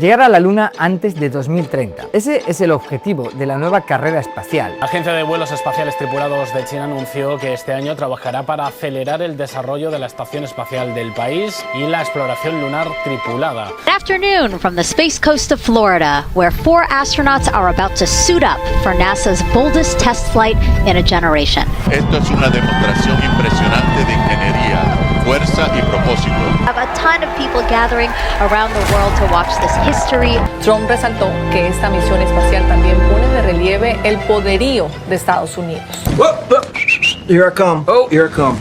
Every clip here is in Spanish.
Llegar a la Luna antes de 2030. Ese es el objetivo de la nueva carrera espacial. La Agencia de Vuelos Espaciales Tripulados de China anunció que este año trabajará para acelerar el desarrollo de la estación espacial del país y la exploración lunar tripulada. Afternoon from the Space Coast of Florida, where 4 astronauts are about to suit up for NASA's boldest test flight in a generation. Esto es una demostración impresionante de ingeniería, fuerza y propósito. Have a ton of people gathering around the world to watch this history. Trump resaltó que esta misión espacial también pone de relieve el poderío de Estados Unidos. Here I come. Oh, here I come.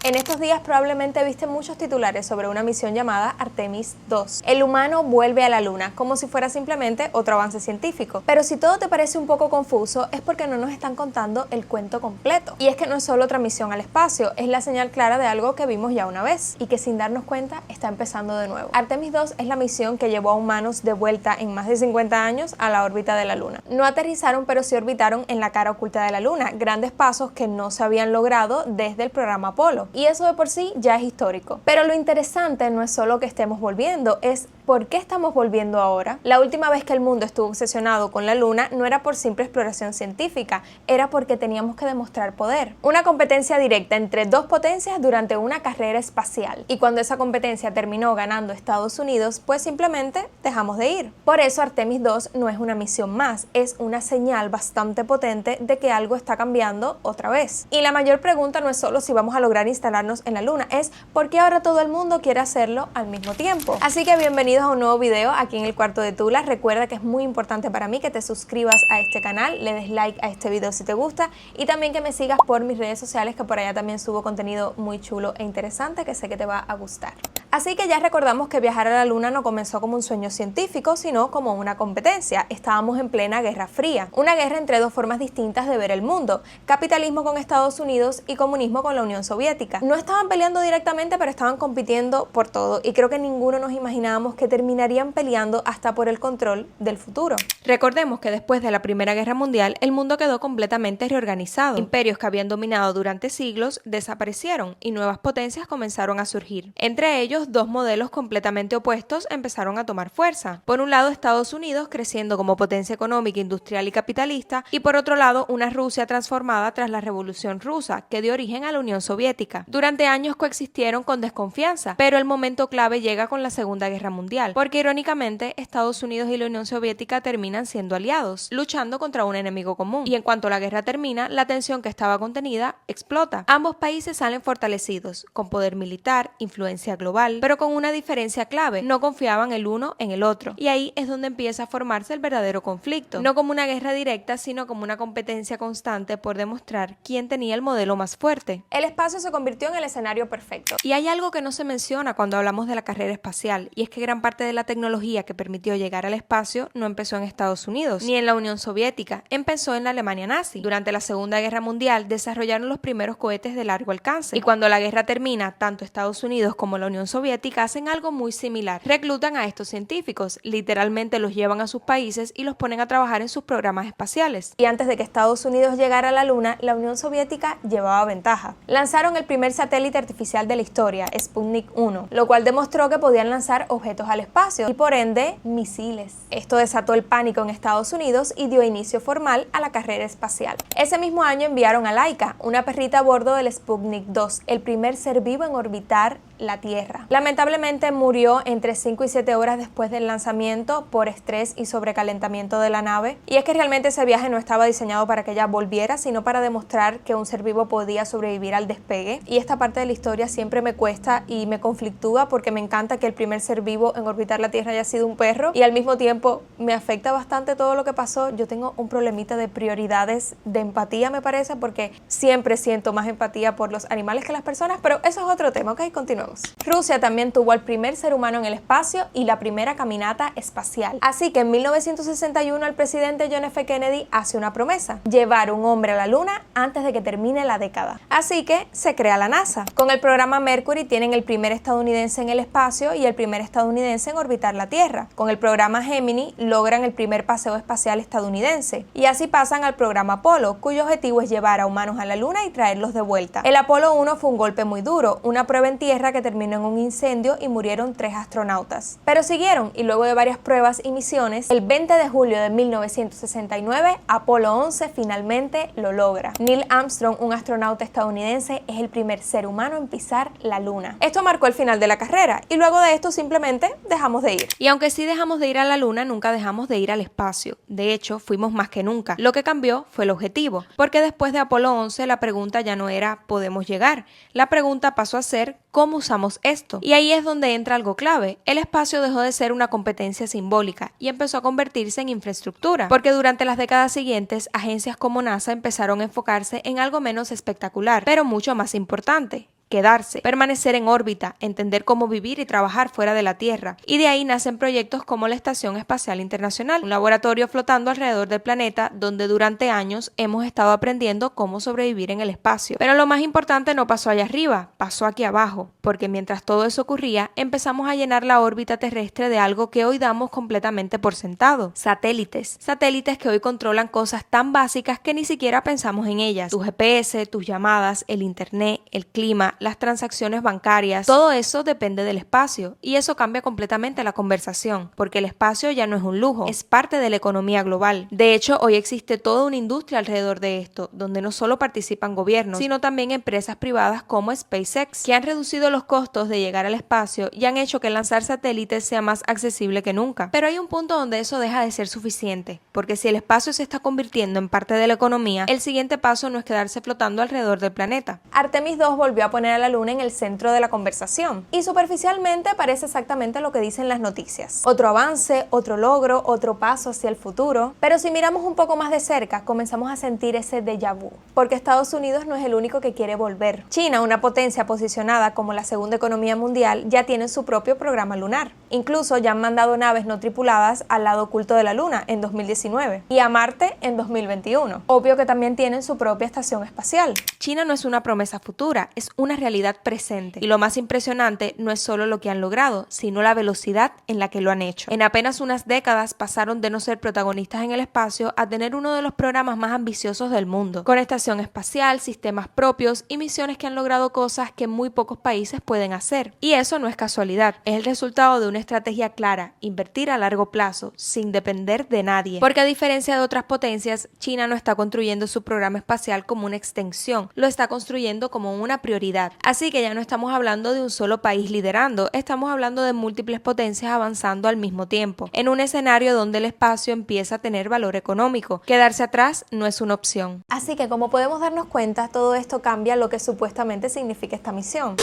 En estos días probablemente viste muchos titulares sobre una misión llamada Artemis 2. El humano vuelve a la Luna, como si fuera simplemente otro avance científico. Pero si todo te parece un poco confuso, es porque no nos están contando el cuento completo. Y es que no es solo otra misión al espacio, es la señal clara de algo que vimos ya una vez, y que sin darnos cuenta está empezando de nuevo. Artemis 2 es la misión que llevó a humanos de vuelta en más de 50 años a la órbita de la Luna. No aterrizaron, pero sí orbitaron en la cara oculta de la Luna, grandes pasos que no se habían logrado desde el programa Apolo. Y eso de por sí ya es histórico. Pero lo interesante no es solo que estemos volviendo, es ¿por qué estamos volviendo ahora? La última vez que el mundo estuvo obsesionado con la Luna no era por simple exploración científica, era porque teníamos que demostrar poder. Una competencia directa entre dos potencias durante una carrera espacial. Y cuando esa competencia terminó ganando Estados Unidos, pues simplemente dejamos de ir. Por eso Artemis 2 no es una misión más, es una señal bastante potente de que algo está cambiando otra vez. Y la mayor pregunta no es solo si vamos a lograr instalarnos en la Luna, es ¿por qué ahora todo el mundo quiere hacerlo al mismo tiempo? Así que bienvenidos a un nuevo video aquí en el cuarto de Tula. Recuerda que es muy importante para mí que te suscribas a este canal, le des like a este video si te gusta y también que me sigas por mis redes sociales, que por allá también subo contenido muy chulo e interesante que sé que te va a gustar. Así que ya recordamos que viajar a la Luna no comenzó como un sueño científico, sino como una competencia. Estábamos en plena Guerra Fría, una guerra entre dos formas distintas de ver el mundo, capitalismo con Estados Unidos y comunismo con la Unión Soviética. No estaban peleando directamente, pero estaban compitiendo por todo, y creo que ninguno nos imaginábamos que terminarían peleando hasta por el control del futuro. Recordemos que después de la Primera Guerra Mundial, el mundo quedó completamente reorganizado. Imperios que habían dominado durante siglos desaparecieron y nuevas potencias comenzaron a surgir. Entre ellos, dos modelos completamente opuestos empezaron a tomar fuerza. Por un lado, Estados Unidos creciendo como potencia económica, industrial y capitalista, y por otro lado, una Rusia transformada tras la Revolución Rusa, que dio origen a la Unión Soviética. Durante años coexistieron con desconfianza, pero el momento clave llega con la Segunda Guerra Mundial, porque irónicamente Estados Unidos y la Unión Soviética terminan siendo aliados, luchando contra un enemigo común. Y en cuanto la guerra termina, la tensión que estaba contenida explota. Ambos países salen fortalecidos, con poder militar, influencia global, pero con una diferencia clave: no confiaban el uno en el otro. Y ahí es donde empieza a formarse el verdadero conflicto, no como una guerra directa, sino como una competencia constante por demostrar quién tenía el modelo más fuerte. El espacio se convirtió en el escenario perfecto. Y hay algo que no se menciona cuando hablamos de la carrera espacial, y es que gran parte de la tecnología que permitió llegar al espacio no empezó en Estados Unidos, ni en la Unión Soviética, empezó en la Alemania nazi. Durante la Segunda Guerra Mundial desarrollaron los primeros cohetes de largo alcance, y cuando la guerra termina, tanto Estados Unidos como la Unión Soviética hacen algo muy similar. Reclutan a estos científicos, literalmente los llevan a sus países y los ponen a trabajar en sus programas espaciales. Y antes de que Estados Unidos llegara a la Luna, la Unión Soviética llevaba ventaja. Lanzaron el primer satélite artificial de la historia, Sputnik 1, lo cual demostró que podían lanzar objetos al espacio y por ende misiles. Esto desató el pánico en Estados Unidos y dio inicio formal a la carrera espacial. Ese mismo año enviaron a Laika, una perrita a bordo del Sputnik 2, el primer ser vivo en orbitar la Tierra. Lamentablemente murió entre 5 y 7 horas después del lanzamiento por estrés y sobrecalentamiento de la nave. Y es que realmente ese viaje no estaba diseñado para que ella volviera, sino para demostrar que un ser vivo podía sobrevivir al despegue. Y esta parte de la historia siempre me cuesta y me conflictúa, porque me encanta que el primer ser vivo en orbitar la Tierra haya sido un perro, y al mismo tiempo me afecta bastante todo lo que pasó. Yo tengo un problemita de prioridades de empatía, me parece, porque siempre siento más empatía por los animales que las personas, pero eso es otro tema, ¿ok? Continuamos. Rusia también tuvo al primer ser humano en el espacio y la primera caminata espacial. Así que en 1961 el presidente John F. Kennedy hace una promesa: llevar un hombre a la Luna antes de que termine la década. Así que se crea la NASA. Con el programa Mercury tienen el primer estadounidense en el espacio y el primer estadounidense en orbitar la Tierra. Con el programa Gemini logran el primer paseo espacial estadounidense. Y así pasan al programa Apolo, cuyo objetivo es llevar a humanos a la Luna y traerlos de vuelta. El Apolo 1 fue un golpe muy duro, una prueba en tierra que terminó en un incendio y murieron 3 astronautas. Pero siguieron, y luego de varias pruebas y misiones, el 20 de julio de 1969, Apolo 11 finalmente lo logra. Neil Armstrong, un astronauta estadounidense, es el primer ser humano en pisar la Luna. Esto marcó el final de la carrera, y luego de esto simplemente dejamos de ir. Y aunque sí dejamos de ir a la Luna, nunca dejamos de ir al espacio. De hecho, fuimos más que nunca. Lo que cambió fue el objetivo, porque después de Apolo 11 la pregunta ya no era ¿podemos llegar? La pregunta pasó a ser ¿cómo usamos esto? Y ahí es donde entra algo clave. El espacio dejó de ser una competencia simbólica y empezó a convertirse en infraestructura, porque durante las décadas siguientes, agencias como NASA empezaron a enfocarse en algo menos espectacular, pero mucho más importante: quedarse, permanecer en órbita, entender cómo vivir y trabajar fuera de la Tierra. Y de ahí nacen proyectos como la Estación Espacial Internacional, un laboratorio flotando alrededor del planeta donde durante años hemos estado aprendiendo cómo sobrevivir en el espacio. Pero lo más importante no pasó allá arriba, pasó aquí abajo, porque mientras todo eso ocurría, empezamos a llenar la órbita terrestre de algo que hoy damos completamente por sentado: satélites. Satélites que hoy controlan cosas tan básicas que ni siquiera pensamos en ellas: tu GPS, tus llamadas, el internet, el clima, las transacciones bancarias. Todo eso depende del espacio, y eso cambia completamente la conversación, porque el espacio ya no es un lujo, es parte de la economía global. De hecho, hoy existe toda una industria alrededor de esto, donde no solo participan gobiernos, sino también empresas privadas como SpaceX, que han reducido los costos de llegar al espacio y han hecho que lanzar satélites sea más accesible que nunca. Pero hay un punto donde eso deja de ser suficiente, porque si el espacio se está convirtiendo en parte de la economía, el siguiente paso no es quedarse flotando alrededor del planeta. Artemis 2 volvió a poner a la Luna en el centro de la conversación, y superficialmente parece exactamente lo que dicen las noticias: otro avance, otro logro, otro paso hacia el futuro. Pero si miramos un poco más de cerca, comenzamos a sentir ese déjà vu, porque Estados Unidos no es el único que quiere volver. China, una potencia posicionada como la segunda economía mundial, ya tiene su propio programa lunar. Incluso ya han mandado naves no tripuladas al lado oculto de la Luna en 2019 y a Marte en 2021. Obvio que también tienen su propia estación espacial. China no es una promesa futura, es una realidad presente. Y lo más impresionante no es solo lo que han logrado, sino la velocidad en la que lo han hecho. En apenas unas décadas pasaron de no ser protagonistas en el espacio a tener uno de los programas más ambiciosos del mundo, con estación espacial, sistemas propios y misiones que han logrado cosas que muy pocos países pueden hacer. Y eso no es casualidad, es el resultado de una estrategia clara: invertir a largo plazo, sin depender de nadie. Porque a diferencia de otras potencias, China no está construyendo su programa espacial como una extensión, lo está construyendo como una prioridad. Así que ya no estamos hablando de un solo país liderando, estamos hablando de múltiples potencias avanzando al mismo tiempo, en un escenario donde el espacio empieza a tener valor económico. Quedarse atrás no es una opción. Así que, como podemos darnos cuenta, todo esto cambia lo que supuestamente significa esta misión.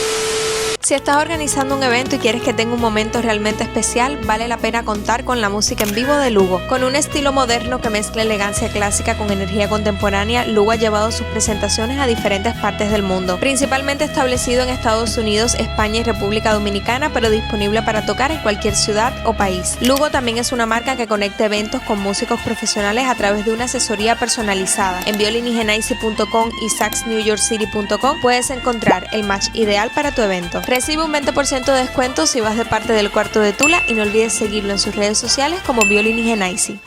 Si estás organizando un evento y quieres que tenga un momento realmente especial, vale la pena contar con la música en vivo de Lugo. Con un estilo moderno que mezcla elegancia clásica con energía contemporánea, Lugo ha llevado sus presentaciones a diferentes partes del mundo, principalmente establecido en Estados Unidos, España y República Dominicana, pero disponible para tocar en cualquier ciudad o país. Lugo también es una marca que conecta eventos con músicos profesionales a través de una asesoría personalizada. En violinigenaisi.com y saxnewyorkcity.com puedes encontrar el match ideal para tu evento. Recibe un 20% de descuento si vas de parte del Cuarto de Tula, y no olvides seguirlo en sus redes sociales como Violinigenaisi.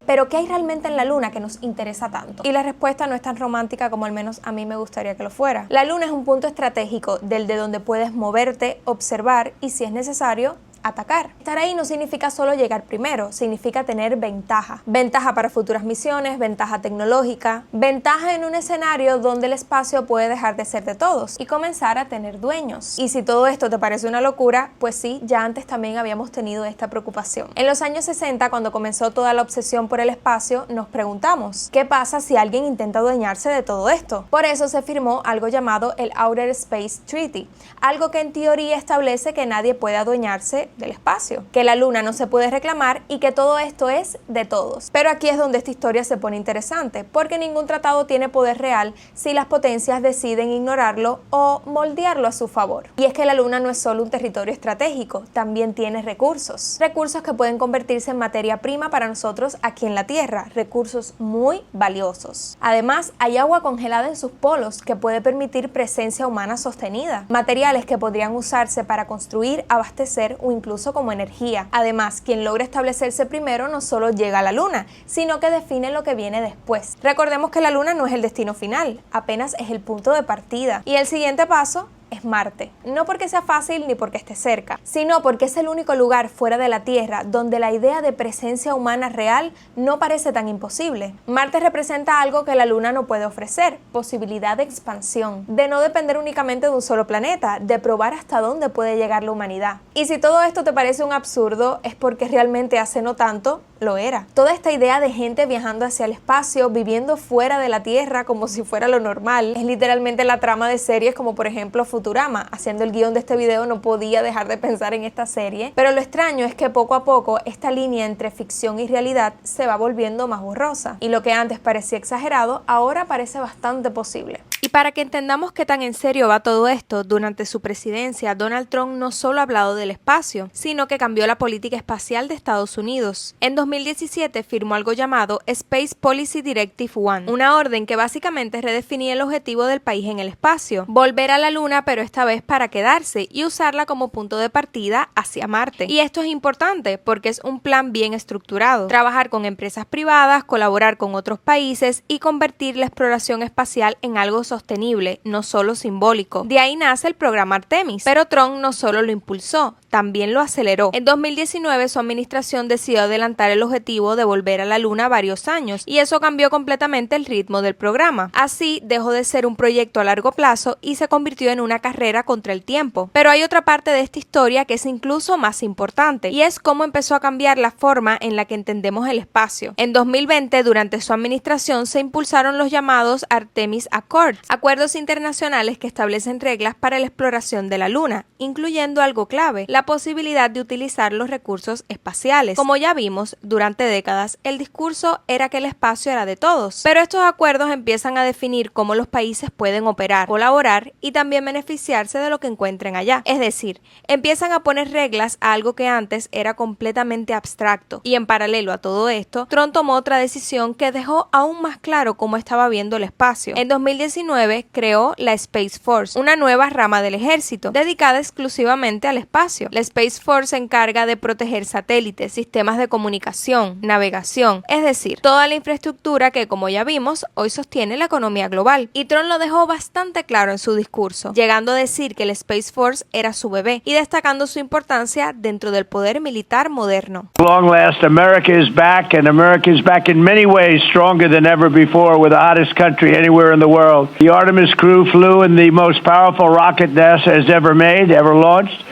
¿Pero qué hay realmente en la Luna que nos interesa tanto? Y la respuesta no es tan romántica como al menos a mí me gustaría que lo fuera. La Luna es un punto estratégico del de donde puedes moverte, observar y, si es necesario, atacar. Estar ahí no significa solo llegar primero, significa tener ventaja. Ventaja para futuras misiones, ventaja tecnológica, ventaja en un escenario donde el espacio puede dejar de ser de todos y comenzar a tener dueños. Y si todo esto te parece una locura, pues sí, ya antes también habíamos tenido esta preocupación. En los años 60, cuando comenzó toda la obsesión por el espacio, nos preguntamos, ¿qué pasa si alguien intenta adueñarse de todo esto? Por eso se firmó algo llamado el Outer Space Treaty, algo que en teoría establece que nadie puede adueñarse del espacio, que la Luna no se puede reclamar y que todo esto es de todos. Pero aquí es donde esta historia se pone interesante, porque ningún tratado tiene poder real si las potencias deciden ignorarlo o moldearlo a su favor. Y es que la Luna no es solo un territorio estratégico, también tiene recursos que pueden convertirse en materia prima para nosotros aquí en la Tierra, recursos muy valiosos. Además, hay agua congelada en sus polos que puede permitir presencia humana sostenida, materiales que podrían usarse para construir, abastecer o incluso como energía. Además, quien logra establecerse primero no solo llega a la Luna, sino que define lo que viene después. Recordemos que la Luna no es el destino final, apenas es el punto de partida. Y el siguiente paso es Marte. No porque sea fácil ni porque esté cerca, sino porque es el único lugar fuera de la Tierra donde la idea de presencia humana real no parece tan imposible. Marte representa algo que la Luna no puede ofrecer: posibilidad de expansión, de no depender únicamente de un solo planeta, de probar hasta dónde puede llegar la humanidad. Y si todo esto te parece un absurdo, es porque realmente hace no tanto lo era. Toda esta idea de gente viajando hacia el espacio, viviendo fuera de la Tierra como si fuera lo normal, es literalmente la trama de series como por ejemplo Futurama. Haciendo el guión de este video no podía dejar de pensar en esta serie, pero lo extraño es que poco a poco esta línea entre ficción y realidad se va volviendo más borrosa, y lo que antes parecía exagerado ahora parece bastante posible. Y para que entendamos qué tan en serio va todo esto, durante su presidencia, Donald Trump no solo ha hablado del espacio, sino que cambió la política espacial de Estados Unidos. En 2017 firmó algo llamado Space Policy Directive 1, una orden que básicamente redefinía el objetivo del país en el espacio: volver a la Luna, pero esta vez para quedarse y usarla como punto de partida hacia Marte. Y esto es importante porque es un plan bien estructurado: trabajar con empresas privadas, colaborar con otros países y convertir la exploración espacial en algo sostenible, no solo simbólico. De ahí nace el programa Artemis, pero Trump no solo lo impulsó, también lo aceleró. En 2019 su administración decidió adelantar el objetivo de volver a la Luna varios años, y eso cambió completamente el ritmo del programa. Así dejó de ser un proyecto a largo plazo y se convirtió en una carrera contra el tiempo. Pero hay otra parte de esta historia que es incluso más importante, y es cómo empezó a cambiar la forma en la que entendemos el espacio. En 2020, durante su administración, se impulsaron los llamados Artemis Accords, acuerdos internacionales que establecen reglas para la exploración de la Luna, incluyendo algo clave: la posibilidad de utilizar los recursos espaciales. Como ya vimos, durante décadas el discurso era que el espacio era de todos, pero estos acuerdos empiezan a definir cómo los países pueden operar, colaborar y también beneficiarse de lo que encuentren allá. Es decir, empiezan a poner reglas a algo que antes era completamente abstracto. Y en paralelo a todo esto, Trump tomó otra decisión que dejó aún más claro cómo estaba viendo el espacio. En 2019 creó la Space Force, una nueva rama del ejército dedicada exclusivamente al espacio. La Space Force se encarga de proteger satélites, sistemas de comunicación, navegación, es decir, toda la infraestructura que, como ya vimos, hoy sostiene la economía global. Y Trump lo dejó bastante claro en su discurso, llegando a decir que la Space Force era su bebé y destacando su importancia dentro del poder militar moderno. Long last, America is back, and America is back in many ways stronger than ever before. We're the hottest country anywhere in the world. The Artemis crew flew in the most powerful rocket NASA has ever made, ever launched.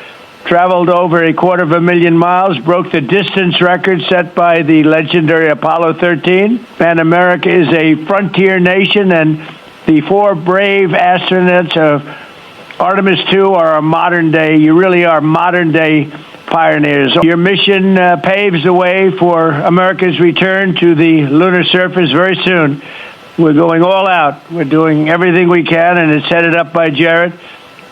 Traveled over 250,000 miles, broke the distance record set by the legendary Apollo 13. And America is a frontier nation, and the 4 brave astronauts of Artemis II are a modern day, you really are modern day pioneers. Your mission paves the way for America's return to the lunar surface very soon. We're going all out. We're doing everything we can, and it's headed up by Jared.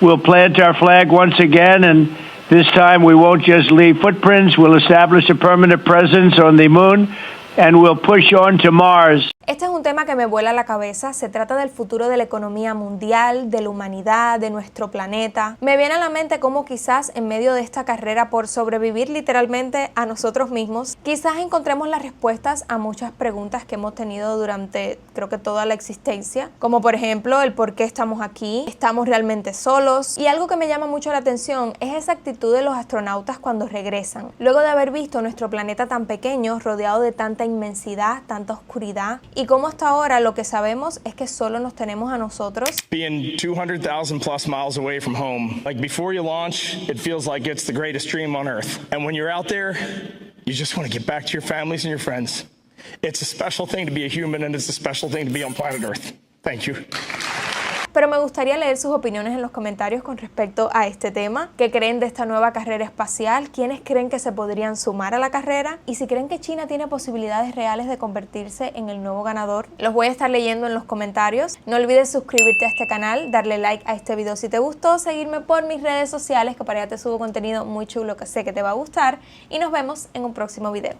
We'll plant our flag once again, and this time we won't just leave footprints. We'll establish a permanent presence on the moon, and we'll push on to Mars. Este es un tema que me vuela la cabeza. Se trata del futuro de la economía mundial, de la humanidad, de nuestro planeta. Me viene a la mente cómo quizás en medio de esta carrera por sobrevivir literalmente a nosotros mismos, quizás encontremos las respuestas a muchas preguntas que hemos tenido durante, creo que toda la existencia, como por ejemplo el por qué estamos aquí, estamos realmente solos. Y algo que me llama mucho la atención es esa actitud de los astronautas cuando regresan, luego de haber visto nuestro planeta tan pequeño, rodeado de tanta inmensidad, tanta oscuridad, y como hasta ahora lo que sabemos es que solo nos tenemos a nosotros. Being 200,000 plus miles away from home, like before you launch, it feels like it's the greatest dream on earth. And when you're out there, you just want to get back to your families and your friends. It's a special thing to be a human, and it's a special thing to be on planet Earth. Thank you. Pero me gustaría leer sus opiniones en los comentarios con respecto a este tema. ¿Qué creen de esta nueva carrera espacial? ¿Quiénes creen que se podrían sumar a la carrera? Y si creen que China tiene posibilidades reales de convertirse en el nuevo ganador. Los voy a estar leyendo en los comentarios. No olvides suscribirte a este canal, darle like a este video si te gustó, seguirme por mis redes sociales, que para allá te subo contenido muy chulo que sé que te va a gustar. Y nos vemos en un próximo video.